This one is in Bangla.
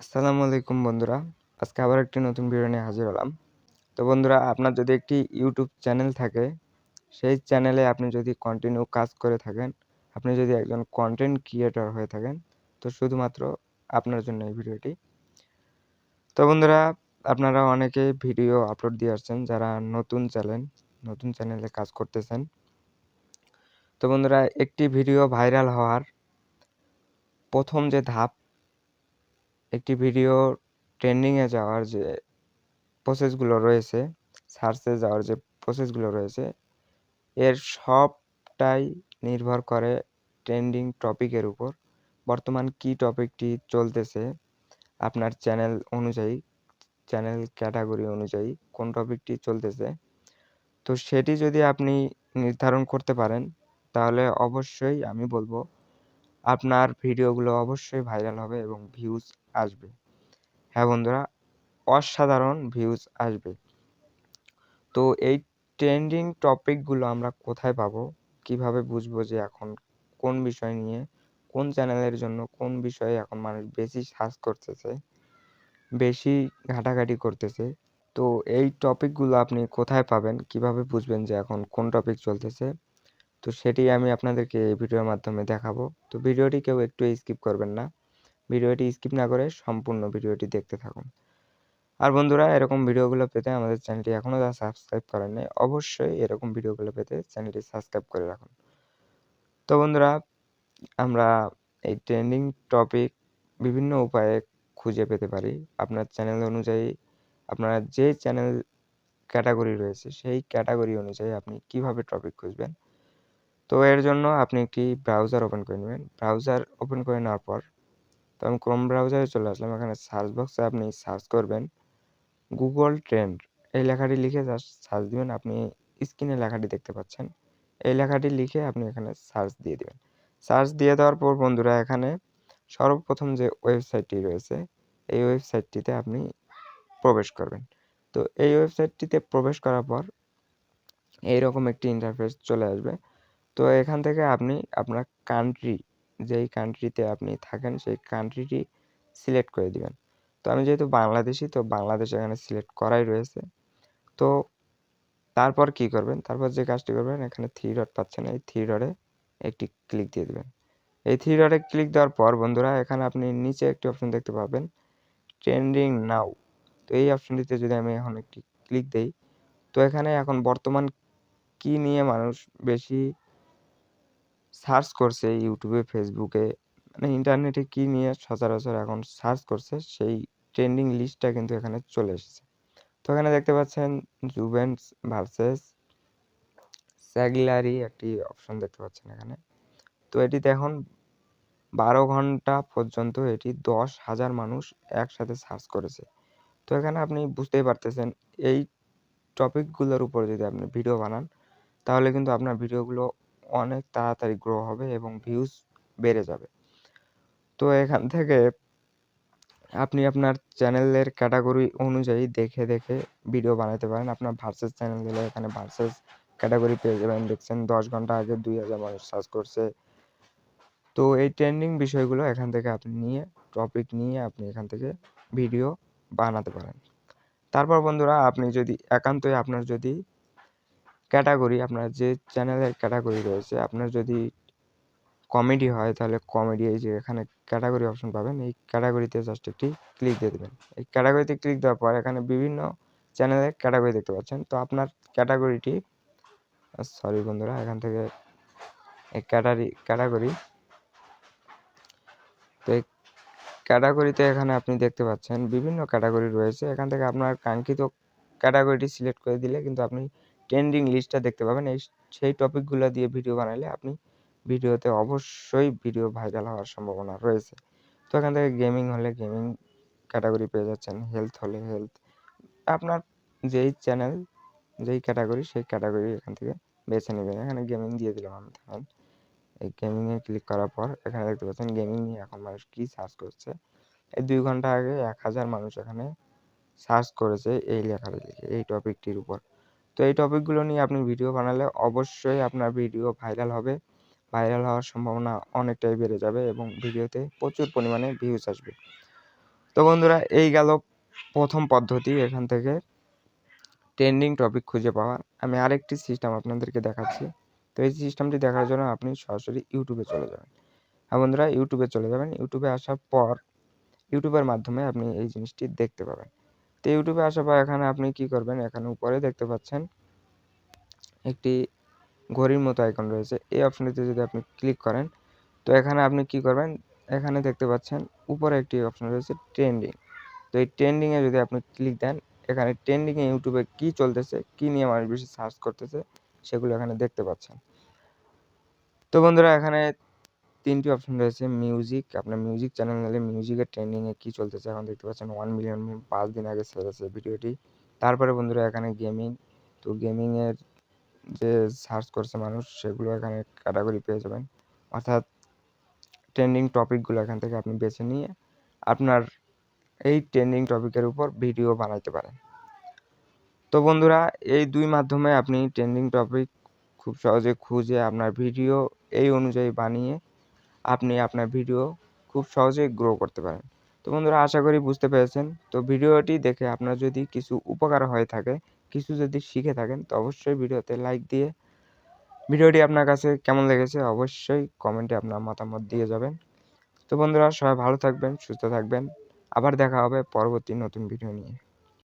আসসালামু আলাইকুম বন্ধুরা। আজকে আবার একটি নতুন ভিডিও নিয়ে হাজির হলাম। তো বন্ধুরা, আপনার যদি একটি ইউটিউব চ্যানেল থাকে, সেই চ্যানেলে আপনি যদি কন্টিনিউ কাজ করে থাকেন, আপনি যদি একজন কনটেন্ট ক্রিয়েটর হয়ে থাকেন, তো শুধুমাত্র আপনার জন্য এই ভিডিওটি। তো বন্ধুরা, আপনারা অনেকেই ভিডিও আপলোড দিয়ে আসছেন যারা নতুন চ্যানেলে কাজ করতেছেন। তো বন্ধুরা, একটি ভিডিও ভাইরাল হওয়ার ১ম যে ধাপ, একটি ভিডিও ট্রেন্ডিংয়ে যাওয়ার যে প্রসেসগুলো রয়েছে, সার্চে যাওয়ার যে প্রসেসগুলো রয়েছে, এর সবটাই নির্ভর করে ট্রেন্ডিং টপিকের উপর। বর্তমান কি টপিকটি চলতেছে, আপনার চ্যানেল ক্যাটাগরি অনুযায়ী কোন টপিকটি চলতেছে, তো সেটি যদি আপনি নির্ধারণ করতে পারেন, তাহলে অবশ্যই আমি বলবো আপনার ভিডিওগুলো অবশ্যই ভাইরাল হবে এবং ভিউজ আসবে। হ্যাঁ বন্ধুরা, অসাধারণ ভিউজ আসবে। তো এই ট্রেন্ডিং টপিকগুলো আমরা কোথায় পাবো? কিভাবে বুঝবো যে এখন কোন বিষয় নিয়ে, কোন চ্যানেলের জন্য কোন বিষয়ে এখন মানুষ বেশি সার্চ করতেছে, বেশি ঘাটাঘাটি করতেছে? তো এই টপিকগুলো আপনি কোথায় পাবেন? কিভাবে বুঝবেন যে এখন কোন টপিক চলতেছে? তো সেটি আমি আপনাদেরকে এই ভিডিওর মাধ্যমে দেখাবো। তো ভিডিওটি কেউ একটু স্কিপ করবেন না। ভিডিওটি স্কিপ না করে সম্পূর্ণ ভিডিওটি দেখতে থাকুন। আর বন্ধুরা, এরকম ভিডিওগুলো পেতে আমাদের চ্যানেলটি এখনও যারা সাবস্ক্রাইব করেন নাই, অবশ্যই এরকম ভিডিওগুলো পেতে চ্যানেলটি সাবস্ক্রাইব করে রাখুন। তো বন্ধুরা, আমরা এই ট্রেন্ডিং টপিক বিভিন্ন উপায়ে খুঁজে পেতে পারি। আপনার চ্যানেল অনুযায়ী, আপনার যে চ্যানেল ক্যাটাগরি রয়েছে, সেই ক্যাটাগরি অনুযায়ী আপনি কিভাবে টপিক খুঁজবেন? তো এর জন্য আপনি একটি ব্রাউজার ওপেন করে নেবেন। ব্রাউজার ওপেন করে নেওয়ার পর, তো আমি ক্রোম ব্রাউজারে চলে আসলাম। এখানে সার্চ বক্সে আপনি সার্চ করবেন গুগল ট্রেন্ড। এই লেখাটি লিখে জাস্ট সার্চ দিবেন। আপনি স্ক্রিনে লেখাটি দেখতে পাচ্ছেন। এই লেখাটি লিখে আপনি এখানে সার্চ দিয়ে দিবেন। সার্চ দিয়ে দেওয়ার পর বন্ধুরা, এখানে সর্বপ্রথম যে ওয়েবসাইটটি রয়েছে, এই ওয়েবসাইটটিতে আপনি প্রবেশ করবেন। তো এই ওয়েবসাইটটিতে প্রবেশ করার পর এইরকম একটি ইন্টারফেস চলে আসবে। তো এখান থেকে আপনি আপনার কান্ট্রি, যেই কান্ট্রিতে আপনি থাকেন সেই কান্ট্রিটি সিলেক্ট করে দিবেন। তো আমি যেহেতু বাংলাদেশী, তো বাংলাদেশ এখানে সিলেক্ট করাই রয়েছে। তো তারপর কি করবেন? তারপর যে কাজটি করবেন, এখানে 3 ডট পাচ্ছেন, এই 3 ডটে একটি ক্লিক দিয়ে দিবেন। এই 3 ডটে ক্লিক দেওয়ার পর বন্ধুরা, এখানে আপনি নিচে একটি অপশন দেখতে পাবেন, ট্রেন্ডিং নাও। তো এই অপশনটিতে যদি আমি এখন একটি ক্লিক দেই, তো এখানে এখন বর্তমান কি নিয়ে মানুষ বেশি সার্চ করছে ইউটিউবে, ফেসবুকে, মানে ইন্টারনেটে কি নিয়ে সচরাচর এখন সার্চ করছে, সেই ট্রেন্ডিং লিস্টটা কিন্তু এখানে চলে এসেছে। তো এখানে দেখতে পাচ্ছেন জুভেন্টস ভার্সেস স্যাগলারি একটি অপশন দেখতে পাচ্ছেন এখানে। তো এটিতে এখন 12 ঘন্টা পর্যন্ত এটি 10,000 মানুষ একসাথে সার্চ করেছে। তো এখানে আপনি বুঝতেই পারতেছেন, এই টপিকগুলোর উপর যদি আপনি ভিডিও বানান, তাহলে কিন্তু আপনার ভিডিওগুলো অনেক তাড়াতাড়ি গ্রো হবে এবং ভিউজ বেড়ে যাবে। তো এখান থেকে আপনি আপনার চ্যানেলের ক্যাটাগরি অনুযায়ী দেখে ভিডিও বানাতে পারেন। আপনার ভার্সেস চ্যানেল দিলে এখানে ভার্সেস ক্যাটাগরি পেয়ে যাবেন। দেখছেন 10 ঘন্টা আগে 2,000 মানুষ সার্চ করছে। তো এই ট্রেন্ডিং বিষয়গুলো এখান থেকে আপনি টপিক নিয়ে আপনি এখান থেকে ভিডিও বানাতে পারেন। তারপর বন্ধুরা, আপনি যদি একান্তই আপনার যদি আপনার যে চ্যানেলের ক্যাটাগরি রয়েছে, আপনার যদি কমেডি হয়, তাহলে কমেডি, এই যে এখানে ক্যাটাগরি অপশন পাবেন, এই ক্যাটাগরিতে জাস্ট একটি ক্লিক দিয়ে দিবেন। এই ক্যাটাগরিতে ক্লিক দেওয়ার পর এখানে বিভিন্ন চ্যানেলের ক্যাটাগরি দেখতে পাচ্ছেন। তো আপনার ক্যাটাগরিটি, সরি বন্ধুরা, এখান থেকে এই ক্যাটাগরি, তো এই ক্যাটাগরিতে এখানে আপনি দেখতে পাচ্ছেন বিভিন্ন ক্যাটাগরি রয়েছে। এখান থেকে আপনার কাঙ্ক্ষিত ক্যাটাগরিটি সিলেক্ট করে দিলে কিন্তু আপনি ট্রেন্ডিং লিস্টটা দেখতে পাবেন। সেই টপিকগুলো দিয়ে ভিডিও বানালে আপনি ভিডিওতে অবশ্যই ভিডিও ভাইরাল হওয়ার সম্ভাবনা রয়েছে। তো এখান থেকে গেমিং হলে গেমিং ক্যাটাগরি পেয়ে যাচ্ছেন, হেলথ হলে হেলথ। আপনার যেই চ্যানেল, যেই ক্যাটাগরি, সেই ক্যাটাগরি এখান থেকে বেছে নেবেন। এখানে গেমিং দিয়ে দিলাম আমি। দেখেন, এই গেমিংয়ে ক্লিক করার পর এখানে দেখতে পাচ্ছেন গেমিং নিয়ে এখন মানুষ কি সার্চ করছে। এই 2 ঘন্টা আগে 1,000 মানুষ এখানে সার্চ করেছে এই লেখাটি লিখে, এই টপিকটির উপর। তো এই টপিকগুলো নিয়ে আপনি ভিডিও বানালে অবশ্যই আপনার ভিডিও ভাইরাল হবে। ভাইরাল হওয়ার সম্ভাবনা অনেকটাই বেড়ে যাবে এবং ভিডিওতে প্রচুর পরিমাণে ভিউজ আসবে। তো বন্ধুরা এই গেল প্রথম পদ্ধতি এখান থেকে ট্রেন্ডিং টপিক খুঁজে পাওয়ার। আমি আরেকটি সিস্টেম আপনাদেরকে দেখাচ্ছি। তো এই সিস্টেমটি দেখার জন্য আপনি সরাসরি ইউটিউবে চলে যাবেন। হ্যাঁ বন্ধুরা, ইউটিউবে চলে যাবেন। ইউটিউবে আসার পর ইউটিউবের মাধ্যমে আপনি এই জিনিসটি দেখতে পাবেন। তো ইউটিউবে আসার পর এখানে আপনি কি করবেন, এখানে উপরে দেখতে পাচ্ছেন একটি ঘড়ির মতো আইকন রয়েছে। এই অপশনটিতে যদি আপনি ক্লিক করেন তো এখানে আপনি কি করবেন, এখানে দেখতে পাচ্ছেন উপরে একটি অপশন রয়েছে ট্রেন্ডিং। তো এই ট্রেন্ডিংয়ে যদি আপনি ক্লিক দেন, এখানে ট্রেন্ডিংয়ে ইউটিউবে কি চলতেছে, কি নিয়ে মানুষ বেশি সার্চ করতেছে সেগুলো এখানে দেখতে পাচ্ছেন। তো বন্ধুরা এখানে 3টি অপশন রয়েছে। মিউজিক, আপনার মিউজিক চ্যানেল নিলে মিউজিকের ট্রেন্ডিংয়ে কি চলতেছে এখন দেখতে পাচ্ছেন 1 মিলিয়ন 5 দিন আগে ছেড়েছে ভিডিওটি। তারপরে বন্ধুরা এখানে গেমিং, তো গেমিংয়ের যে সার্চ করছে মানুষ সেগুলো এখানে ক্যাটাগরি পেয়ে যাবেন, অর্থাৎ ট্রেন্ডিং টপিকগুলো এখান থেকে আপনি বেছে নিয়ে আপনার এই ট্রেন্ডিং টপিকের উপর ভিডিও বানাইতে পারেন। তো বন্ধুরা এই দুই মাধ্যমে আপনি ট্রেন্ডিং টপিক খুব সহজে খুঁজে আপনার ভিডিও এই অনুযায়ী বানিয়ে আপনি আপনার ভিডিও খুব সহজেই গ্রো করতে পারেন। তো বন্ধুরা আশা করি বুঝতে পেরেছেন। তো ভিডিওটি দেখে আপনার যদি কিছু উপকার হয়ে থাকে, কিছু যদি শিখে থাকেন, তো অবশ্যই ভিডিওতে লাইক দিয়ে ভিডিওটি আপনার কাছে কেমন লেগেছে অবশ্যই কমেন্টে আপনার মতামত দিয়ে যাবেন। তো বন্ধুরা সবাই ভালো থাকবেন, সুস্থ থাকবেন। আবার দেখা হবে পরবর্তী নতুন ভিডিও নিয়ে।